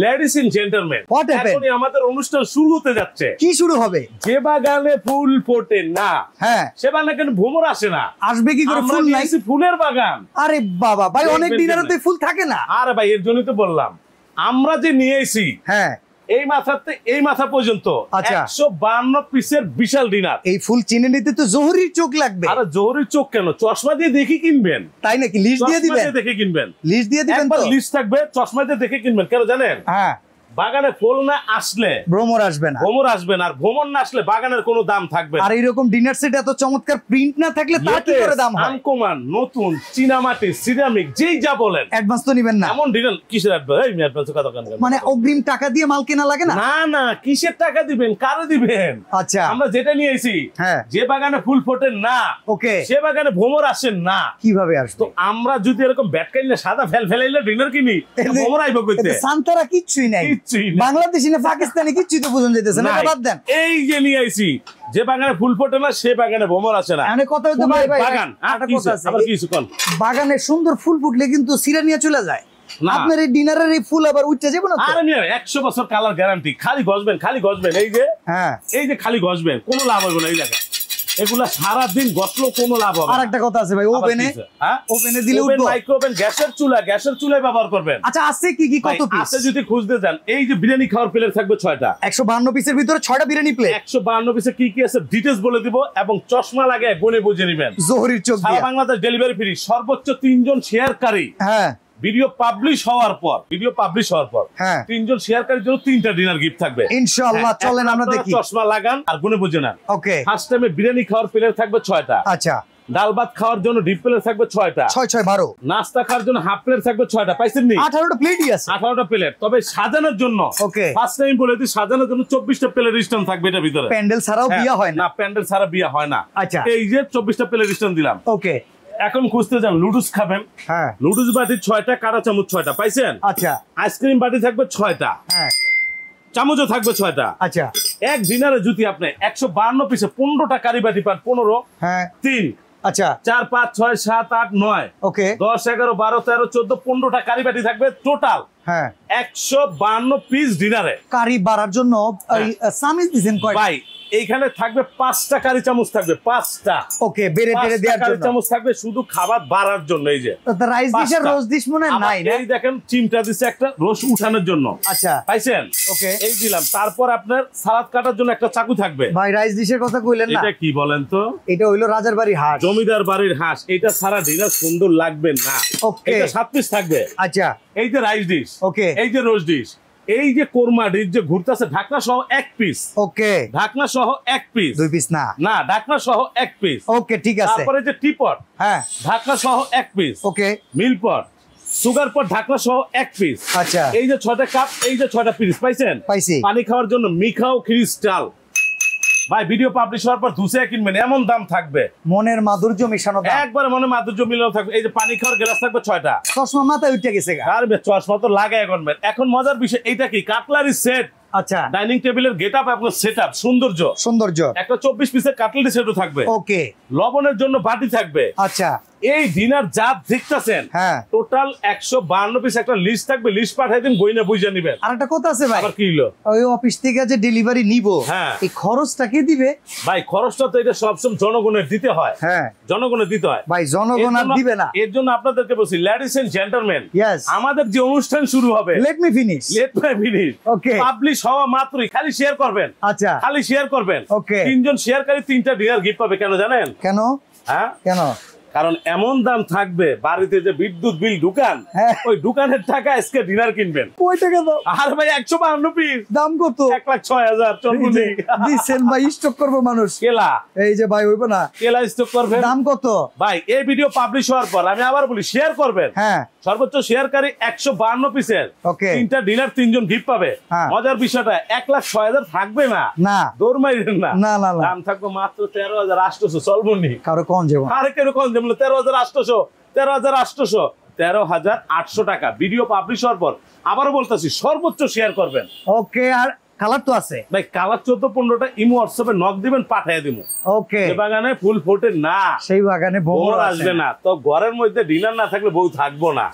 Ladies and gentleman, এখনই আমাদের অনুষ্ঠান শুরু হতে যাচ্ছে। কি শুরু হবে? যে বাগানে ফুল ফোটে না, হ্যাঁ, সে বাগানে কেন ভ্রমর আসে না? আসবে কি করে? ফুল নাই, ফুলের বাগান। আরে বাবা ভাই, অনেক ডিনারে তো ফুল থাকে না। আরে ভাই, এর জন্যই তো বললাম আমরা যে নিয়ে এসেছি। হ্যাঁ, এই মাথাতে এই মাথা পর্যন্ত 152 পিসের বিশাল ডিনার। এই ফুল চিনে নিতে তো জহুরির চোখ লাগবে। আরে জহুরির চোখ কেন, চশমা দিয়ে দেখে কিনবেন। তাই নাকি? লিস্ট দিয়ে দিবেন? দেখে কিনবেন, লিস্ট দিয়ে দিবেন তো? লিস্ট থাকবে, চশমা দিয়ে দেখে কিনবেন। কেন জানেন? হ্যাঁ, বাগানে ফুল না আসলে ভ্রমর আসবে না। ভ্রমর আসবে না, আর ভ্রমর না আসলে বাগানের কোনো দাম থাকবে না। আর এরকম ডিনার সেট এত চমৎকার প্রিন্ট না থাকলে তার কি করে দাম হয়? আনকমন, নতুন, চীনামাটি, সিরামিক, যেই যা বলেন। অ্যাডভান্স তো নেবেন না? এমন ডিনার কিসের অ্যাডভান্স? এই অ্যাডভান্স কথা কেন? মানে অগ্রিম টাকা দিয়ে মাল কেনা লাগে না? না না, কিসের টাকা দিবেন, কারে দিবেন? আচ্ছা, আমরা যেটা নিয়ে এসেছি, হ্যাঁ, যে বাগানে ফুল ফোটে না, ওকে, সে বাগানে ভ্রমর আসেন না। কিভাবে আসবে? তো আমরা যদি এরকম ব্যাট কাইলে সাদা ফেলাইলে ডিনার কিনি, ভ্রমর আইব কইতে? সান্তারা কিচ্ছুই নাই, কিচ্ছুই না। বাংলাদেশি না পাকিস্তানি কিচ্ছুই তো বুঝন যাইতেছে না। বাদ দেন, এই যে নিয়ে আইছি, যে বাগানে ফুল ফোটে না সে বাগানে ভ্রমর আসে না। মানে কথা হইতো ভাই, বাগান আবার কিছু কোন বাগানে সুন্দর ফুল ফুটলে কিন্তু সিরা নিয়ে চলে যায়। আপনার এই ডিনারের এই ফুল আবার উঠতে যাবে না? আরে মিয়া, 100 বছর কালার গ্যারান্টি। খালি গজবেন, খালি গজবেন। এই যে, হ্যাঁ, এই যে খালি গজবেন, কোনো লাভ হবে না। এই জায়গা এগুলা সারা দিন গছলো কোনো লাভ হবে না। আর একটা কথা আছে ভাই, ওভেনে দিলে উঠবে। মাইক্রোওভেন, গ্যাসের চুলায় ব্যবহার করবেন। আচ্ছা, আছে কি কি, কত পিস আছে যদি খুঁজতে যান? এই যে বিরিয়ানি খাওয়ার প্লেট থাকবে 6টা। 152 পিসের ভিতরে 6টা বিরিয়ানি প্লেট। 152 পিসে কি কি আছে ডিটেইলস বলে দিব, এবং চশমা লাগে গুনে বুঝে নেবেন। জহুরির চোখ দিয়ে। সারা বাংলাদেশ ডেলিভারি ফ্রি। সর্বোচ্চ 3 জন শেয়ারকারী, হ্যাঁ, ভিডিও পাবলিশ হওয়ার পর 3 জন শেয়ারকারীর জন্য 3টা ডিনার গিফট থাকবে ইনশাআল্লাহ। চলেন আমরা দেখি। চশমা লাগান আর গুনে বুঝে নেন। ওকে, ফার্স্ট টাইমে বিরিয়ানি খাওয়ার প্লেট থাকবে 6টা। আচ্ছা, ডাল ভাত খাওয়ার জন্য ডিপ প্লেট থাকবে 6টা। 6 6 12। নাস্তা খাওয়ার জন্য হাফ প্লেট থাকবে 6টা। পাইছেন নি? 18টা প্লেটই আছে। 18টা প্লেট। তবে সাজানোর জন্য, ওকে, ফার্স্ট টাইম বলে দিই, সাজানোর জন্য 24টা প্লেট স্ট্যান্ড থাকবে এটার ভিতরে। প্যান্ডেল ছাড়াও বিয়ে হয় না? প্যান্ডেল ছাড়া বিয়ে হয় না। আচ্ছা, এই যে 24টা প্লেট স্ট্যান্ড দিলাম। ওকে, এখন খুঁজতে যান লুডুস খাবেন। হ্যাঁ, লুডুস বাটি 6টা, কাঁটা চামচ 6টা। পাইছেন? আচ্ছা, আইসক্রিম বাটি থাকবে 6টা। হ্যাঁ, চামচও থাকবে 6টা। আচ্ছা, এক ডিনারে যদি আপনি 152 পিসে 15টা কারি বাটি পান, 15, হ্যাঁ, 3, আচ্ছা, 4, 5, 6, 7, 8, 9, ওকে, 10, 11, 12, 13, 14, 15টা কারি বাটি থাকবে টোটাল। হ্যাঁ, 152 পিস ডিনারে। কারি বাড়ার জন্য সামিজ দিবেন কয়টা? ভাই এইখানে থাকবে 5টা কারি চামচ থাকবে, 5টা। ওকে, বেড়ে বেড়ে দেওয়ার জন্য কারি চামচ থাকবে শুধু খাবার বাড়ার জন্য। এই যে তো রাইস ডিশ আর রোজ ডিশ মনে নাই না? এই দেখেন চিমটা দিছে একটা রোজ উঠানোর জন্য। আচ্ছা, পাইছেন? ওকে, এই দিলাম। তারপর আপনার সালাদ কাটার জন্য একটা চাকু থাকবে। ভাই রাইস ডিশের কথা কইলেন না? এটা কি বলেন তো? এটা হইলো রাজার বাড়ির হাঁস, জমিদার বাড়ির হাঁস। এটা সারা ডিনার সুন্দর লাগবে না। ওকে, এটা 7 পিস থাকবে। আচ্ছা, এই যে রাইস ডিশ, ওকে, এই যে রোজ ডিশ, এই যে কোরমা ডিশ যে ঘুরতেছে, ঢাকনা সহ 1 পিস। ওকে, ঢাকনা সহ 1 পিস, 2 পিস না? না, ঢাকনা সহ 1 পিস। ওকে, ঠিক আছে। তারপরে যে টিপট, হ্যাঁ, ঢাকনা সহ 1 পিস। ওকে, মিল পট, সুগার পট, ঢাকনা সহ 1 পিস। আচ্ছা, এই যে 6টা কাপ, এই যে 6টা পিস। পাইছেন? পাইছি। পানি খাওয়ার জন্য মিখাও ক্রিস্টাল। ভাই ভিডিও পাবলিশ হওয়ার পর ধুসে কিনবেন, এমন দাম থাকবে। মনের মাধুর্য মিশানো দাম, একবারে মনে মাধুর্য মিলানো থাকবে। এই যে পানি খাওয়ার গ্লাস থাকবে 6টা। চশমা মাথায় উঠে গেছে গা। আর চশমা তো লাগায় করবেন। এখন মজার বিষয়, এইটা কি কাটলারি সেট। আচ্ছা, ডাইনিং টেবিলের গেটআপ, আপনার সেটআপ, সৌন্দর্য। একটা 24 পিসের কাটলারি সেটও থাকবে। ওকে, লবণের জন্য বাটি থাকবে। আচ্ছা, এই ডিনার যা দেখতেছেন, হ্যাঁ, টোটাল 152 পিস একটা লিস্ট থাকবে। লিস্ট পাঠাই দিন, গইনা বুঝে নিবেন। আর একটা কথা আছে ভাই, আবার কি হলো? ওই অফিস থেকে যে ডেলিভারি নিব, হ্যাঁ, এই খরচটা কে দিবে? ভাই খরচটা তো এটা সবসময় জনগণের দিতে হয়। হ্যাঁ, জনগণের দিতে হয় ভাই, জনগণ আর দিবে না। এর জন্য আপনাদেরকে বলছি, লেডিস এন্ড জেন্টলম্যান, ইয়েস, আমাদের যে অনুষ্ঠান শুরু হবে, লেট মি ফিনিশ, ওকে, পাবলিশ হওয়া মাত্রই খালি শেয়ার করবেন। আচ্ছা, খালি শেয়ার করবেন। ওকে, 3 জন শেয়ারকারী 3টা ডিনার গিফট পাবে। কেন জানেন? কেন? হ্যাঁ, কেন? কারণ এমন দাম থাকবে, বাড়িতে যে বিদ্যুৎ বিল ঢুকান, ওই দোকানের টাকা আজকে ডিনার কিনবেন। কয় টাকা দাও? আর ভাই 152 পিস, দাম কত? 1,06,000। চলবুনি দিছেন ভাই, স্টক করবে মানুষ। কেলা, এই যে ভাই হইব না, কেলা স্টক করবে। দাম কত? ভাই এই ভিডিও পাবলিশ হওয়ার পর আমি আবার বলি, শেয়ার করবেন। হ্যাঁ, সর্বোচ্চ শেয়ারকারী 152 পিসের 3টা ডিনার 3 জন গিফট পাবে। মজার বিষয়টা 1,06,000 থাকবে না, না দৌড় মাইরেন না, না না, দাম থাকবে মাত্র 13,800। চলবুনি কারো কোন যাবো? আরে কেন কোন যাবো? 13,800, 13,800, 13,800 টাকা ভিডিও পাবলিশ হওয়ার পর। আবারও বলতেছি, সর্বোচ্চ শেয়ার করবেন। ওকে, আর কালার তো আছে ভাই, কালার 14-15টা ইমো হোয়াটসঅ্যাপে নক দিবেন, পাঠিয়ে দিব। ওকে, যে বাগানে ফুল ফোটে না, সেই বাগানে ভ্রমর আসবে না। তো ঘরের মধ্যে ডিনার না থাকলে বউ থাকবো না।